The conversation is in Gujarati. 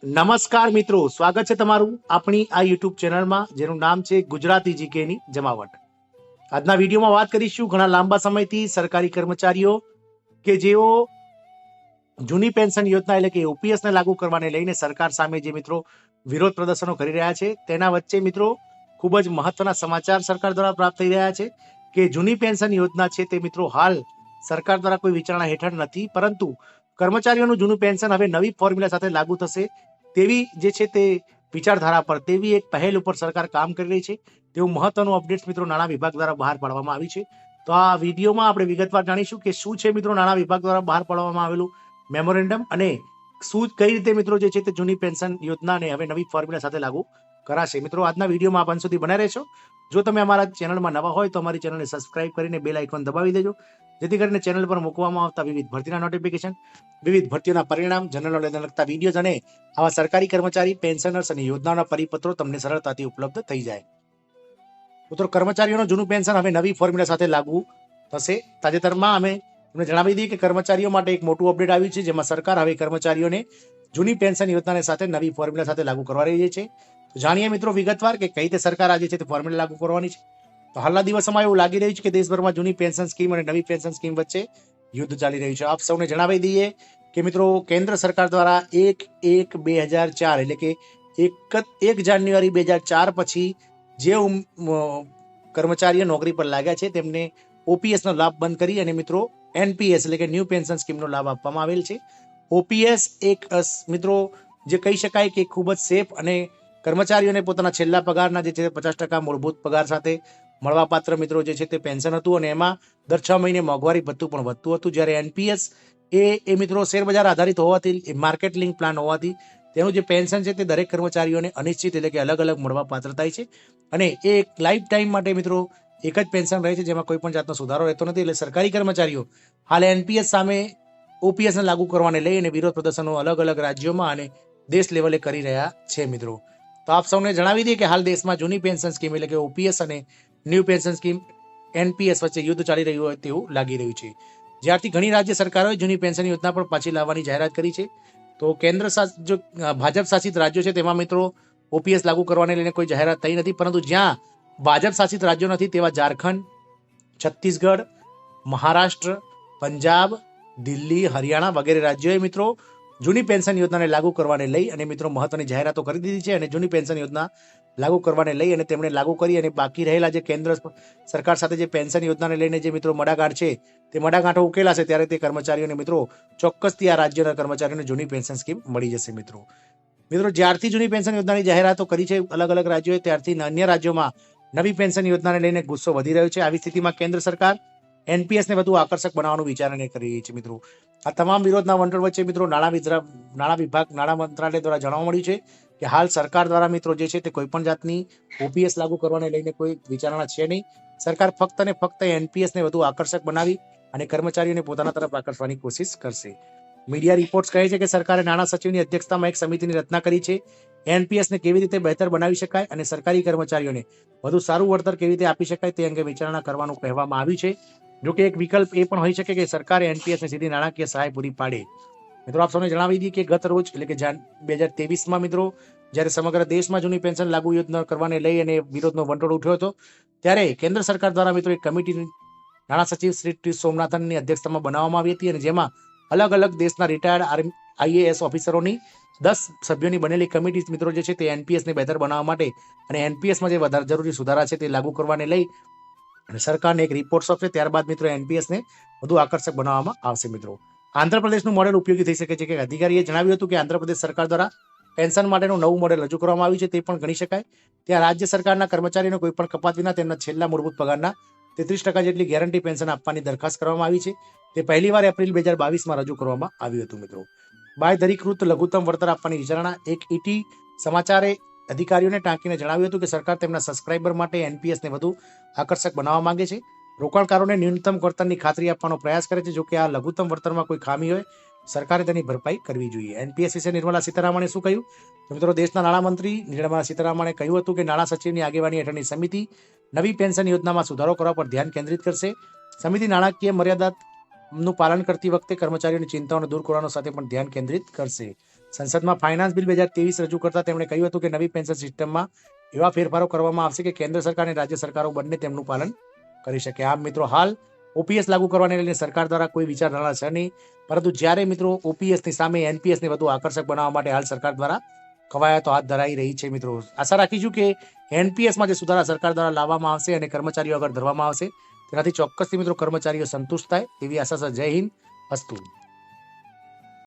નમસ્કાર મિત્રો, સ્વાગત છે તમારું આપણી આ યુટ્યુબ ચેનલમાં જેનું નામ છે ગુજરાતી જીકેની જમાવટ. આજના વિડીયોમાં વાત કરીશું ઘણા લાંબા સમયથી સરકારી કર્મચારીઓ કે જેઓ જૂની પેન્શન યોજના એટલે કે ઓપીએસ ને લાગુ કરવાને લઈને સરકાર સામે જે મિત્રો વિરોધ પ્રદર્શનો કરી રહ્યા છે તેના વચ્ચે મિત્રો ખૂબ જ મહત્વના સમાચાર સરકાર દ્વારા પ્રાપ્ત થઈ રહ્યા છે કે જૂની પેન્શન યોજના છે તે મિત્રો હાલ સરકાર દ્વારા કોઈ વિચારણા હેઠળ નથી, પરંતુ કર્મચારીઓનું જૂનું પેન્શન હવે નવી ફોર્મ્યુલા સાથે લાગુ થશે તેવી જે છે તે વિચારધારા પર તેવી એક પહેલ ઉપર સરકાર કામ કરી રહી છે તેવું મહત્વનું અપડેટ્સ મિત્રો નાણાં વિભાગ દ્વારા બહાર પાડવામાં આવી છે. તો આ વિડીયોમાં આપણે વિગતવાર જાણીશું કે શું છે મિત્રો નાણાં વિભાગ દ્વારા બહાર પાડવામાં આવેલું મેમોરેન્ડમ અને શું કઈ રીતે મિત્રો જે છે તે જૂની પેન્શન યોજનાને હવે નવી ફોર્મ્યુલા સાથે લાગુ કરાશે. મિત્રો આજના વિડીયોમાં આપ અંત સુધી બનાવી રહેશો. જો તમે અમારા ચેનલમાં નવા હોય તો અમારી ચેનલને સબસ્ક્રાઇબ કરીને બેલ આઇકોન દબાવી દેજો, જેથી કરીને ચેનલ પર મૂકવામાં આવતા વિવિધ ભરતીના નોટિફિકેશન, વિવિધ ભરતીઓના પરિણામ, જનરલ નોલેજને લગતા વિડીયોઝ અને આવા સરકારી કર્મચારી, પેન્શનર્સ અને યોજનાઓના પરિપત્રો તમને સરળતાથી ઉપલબ્ધ થઈ જાય. મિત્રો, કર્મચારીઓનું જૂનું પેન્શન હવે નવી ફોર્મ્યુલા સાથે લાગુ થશે. તાજેતરમાં અમે તમને જણાવી દઈએ કે કર્મચારીઓ માટે એક મોટું અપડેટ આવ્યું છે, જેમાં સરકાર હવે કર્મચારીઓને જૂની પેન્શન યોજનાને સાથે નવી ફોર્મ્યુલા સાથે લાગુ કરવા રહી છે. તો જાણીએ મિત્રો વિગતવાર કે કઈ રીતે સરકાર આજે છે તે ફોર્મ્યુલા લાગુ કરવાની છે. તો હાલના દિવસોમાં એવું લાગી રહ્યું છે કે દેશભરમાં જૂની પેન્શન સ્કીમ અને નવી પેન્શન સ્કીમ વચ્ચે યુદ્ધ ચાલી રહ્યું છે. આપ સૌને જણાવી દઈએ કે મિત્રો કેન્દ્ર સરકાર દ્વારા 1/1/2004 એટલે કે 1 જાન્યુઆરી 2004 પછી જે કર્મચારીઓ નોકરી પર લાગ્યા છે તેમને ઓપીએસ નો લાભ બંધ કરી અને મિત્રો એનપીએસ એટલે કે ન્યૂ પેન્શન સ્કીમનો લાભ આપવામાં આવેલ છે. ઓપીએસ એક મિત્રો જે કહી શકાય કે ખૂબ જ સેફ અને કર્મચારીઓને પોતાના છેલ્લા પગારના જે છે 50% મૂળભૂત પગાર સાથે મળવાપાત્ર મિત્રો જે છે તે પેન્શન હતું અને એમાં દર 6 મહિને મોંઘવારી ભથ્થું પણ વધતું હતું. જ્યારે એનપીએસ એ મિત્રો શેરબજાર આધારિત હોવાથી, માર્કેટ લિંક પ્લાન હોવાથી તેનું જે પેન્શન છે તે દરેક કર્મચારીઓને અનિશ્ચિત એટલે કે અલગ અલગ મળવાપાત્ર થાય છે અને એ એક લાઈફ ટાઈમ માટે મિત્રો એક જ પેન્શન રહે છે, જેમાં કોઈ પણ જાતનો સુધારો રહેતો નથી. એટલે સરકારી કર્મચારીઓ હાલ એનપીએસ સામે ઓપીએસ ને લાગુ કરવાને લઈ અને વિરોધ પ્રદર્શનો અલગ અલગ રાજ્યોમાં અને દેશ લેવલે કરી રહ્યા છે. મિત્રો, તો આપ સૌને જણાવી દઈએ કે હાલ દેશમાં જૂની પેન્શન સ્કીમ એટલે કે ઓપીએસ અને ન્યૂ પેન્શન સ્કીમ એનપીએસ વચ્ચે યુદ્ધ ચાલી રહ્યું હોય તેવું લાગી રહ્યું છે. જ્યારથી ઘણી રાજ્ય સરકારોએ જૂની પેન્શન યોજના પણ પાછી લાવવાની જાહેરાત કરી છે, તો કેન્દ્ર શાસિત જો ભાજપ શાસિત રાજ્યો છે તેમાં મિત્રો ઓપીએસ લાગુ કરવાને લઈને કોઈ જાહેરાત થઈ નથી, પરંતુ જ્યાં ભાજપ શાસિત રાજ્યો નથી તેવા ઝારખંડ, છત્તીસગઢ, મહારાષ્ટ્ર, પંજાબ, દિલ્હી, હરિયાણા વગેરે રાજ્યોએ મિત્રો જૂની પેન્શન યોજનાને લાગુ કરવાને લઈ અને મિત્રો મહત્વની જાહેરાતો કરી દીધી છે અને જૂની પેન્શન યોજના લાગુ કરવાને લઈ અને તેમણે લાગુ કરી અને બાકી રહેલા જે કેન્દ્ર સરકાર સાથે જે પેન્શન યોજનાને લઈને જે મિત્રો મડાગાંઠ છે તે મડાગાંઠો ઉકેલાશે ત્યારે તે કર્મચારીઓને મિત્રો ચોક્કસથી આ રાજ્યના કર્મચારીઓને જૂની પેન્શન સ્કીમ મળી જશે. મિત્રો જ્યારથી જૂની પેન્શન યોજનાની જાહેરાતો કરી છે અલગ અલગ રાજ્યોએ, ત્યારથી અન્ય રાજ્યોમાં નવી પેન્શન યોજનાને લઈને ગુસ્સો વધી રહ્યો છે. આવી સ્થિતિમાં કેન્દ્ર સરકાર એનપીએસ ને વધુ આકર્ષક બનાવવાનું વિચારણા કરી રહી છે. મિત્રો, આ તમામ વિરોધના વંટોળ વચ્ચે મિત્રો નાણાં વિભાગ, નાણાં મંત્રાલય દ્વારા જાણવા મળ્યું છે કે હાલ સરકાર દ્વારા મિત્રો જે છે તે કોઈ પણ જાતની ઓપીએસ લાગુ કરવાને લઈને કોઈ વિચારણા છે નહીં. સરકાર ફક્ત ને ફક્ત એનપીએસ ને વધુ આકર્ષક બનાવી અને કર્મચારીઓને પોતાના તરફ આકર્ષવાની કોશિશ કરશે. મીડિયા રિપોર્ટ્સ કહે છે કે સરકારે નાણાં સચિવની અધ્યક્ષતામાં એક સમિતિની રચના કરી છે. એનપીએસ ને કેવી રીતે બહેતર બનાવી શકાય અને સરકારી કર્મચારીઓને વધુ સારું વળતર કેવી રીતે આપી શકાય તે અંગે વિચારણા કરવાનું કહેવામાં આવ્યું છે. જોકે એક વિકલ્પ એ પણ હોઈ શકે કે સરકારે એનપીએસ ને સીધી નાણાકીય સહાય પૂરી પાડે. મિત્રો, આપ સૌને જણાવી દઈએ કે ગત રોજ એટલે કે 2023માં મિત્રો જ્યારે સમગ્ર દેશમાં જૂની પેન્શન લાગુ યોજના કરવાને લઈ અને વિરોધનો વંટોળ ઉઠ્યો હતો, ત્યારે કેન્દ્ર સરકાર દ્વારા મિત્રો એક કમિટી નાણાં સચિવ શ્રી ટી સોમનાથનની અધ્યક્ષતામાં બનાવવામાં આવી હતી અને જેમાં અલગ અલગ દેશના રિટાયર્ડ આઈએએસ ઓફિસરોની 10 સભ્યોની બનેલી કમિટી મિત્રો જે છે તે એનપીએસ ને બહેતર બનાવવા માટે અને એનપીએસમાં જે વધારે જરૂરી સુધારા છે તે લાગુ કરવાને લઈ અને સરકારને એક રિપોર્ટ સોંપશે. ત્યારબાદ મિત્રો એનપીએસ ને વધુ આકર્ષક બનાવવામાં આવશે. મિત્રો, આંધ્રપ્રદેશનું મોડેલ ઉપયોગી થઈ શકે છે કે અધિકારીએ જણાવ્યું હતું કે આંધ્રપ્રદેશ સરકાર દ્વારા પેન્શન માટેનું નવું મોડેલ રજૂ કરવામાં આવ્યું છે તે પણ ગણી શકાય. ત્યાં રાજ્ય સરકારના કર્મચારીઓને કોઈ પણ કપાત વિના તેમના છેલ્લા મૂળભૂત પગારના 33% જેટલી ગેરંટી પેન્શન આપવાની દરખાસ્ત કરવામાં આવી છે. તે પહેલીવાર એપ્રિલ 2022માં રજૂ કરવામાં આવ્યું હતું. મિત્રો, બાંયધરીકૃત લઘુત્તમ વળતર આપવાની વિચારણા એક ઈટી સમાચારે અધિકારીઓને ટાંકીને જણાવ્યું હતું કે સરકાર તેમના સબસ્ક્રાઇબર માટે એનપીએસ ને વધુ આકર્ષક બનાવવા માંગે છે. રોકાણકારોને ન્યૂનતમ વળતરની ખાતરી આપવાનો પ્રયાસ કરે છે. જો કે આ લઘુત્તમ વળતરમાં કોઈ ખામી હોય સરકારે તેની ભરપાઈ કરવી જોઈએ. એનપીએસ વિશે નિર્મલા સીતારામણે શું કહ્યું? તો મિત્રો, દેશના નાણામંત્રી નિર્મલા સીતારામણે કહ્યું હતું કે નાણાં સચિવની આગેવાની હેઠળની સમિતિ નવી પેન્શન યોજનામાં સુધારો કરવા પર ધ્યાન કેન્દ્રિત કરશે. સમિતિ નાણાકીય મર્યાદાનું પાલન કરતી વખતે કર્મચારીઓની ચિંતાઓને દૂર કરવાનો સાથે પણ ધ્યાન કેન્દ્રિત કરશે. સંસદમાં ફાઇનાન્સ બિલ 2023 રજૂ કરતા તેમણે કહ્યું હતું કે નવી પેન્શન સિસ્ટમમાં એવા ફેરફારો કરવામાં આવશે કે કેન્દ્ર સરકાર અને રાજ્ય સરકારો બંને તેમનું પાલન કરી શકે. આમ મિત્રો, હાલ ઓપીએસ લાગુ કરવાને લઈને સરકાર દ્વારા કોઈ વિચારધારણા છે નહીં, પરંતુ જ્યારે મિત્રો ઓપીએસની સામે એનપીએસને વધુ આકર્ષક બનાવવા માટે હાલ સરકાર દ્વારા કવાયતો હાથ ધરાઈ રહી છે. મિત્રો, આશા રાખીશું કે એનપીએસમાં જે સુધારા સરકાર દ્વારા લાવવામાં આવશે અને કર્મચારીઓ આગળ ધરવામાં આવશે, તેનાથી ચોક્કસથી મિત્રો કર્મચારીઓ સંતુષ્ટ થાય તેવી આશા છે. જય હિન્દ, અસ્તુ.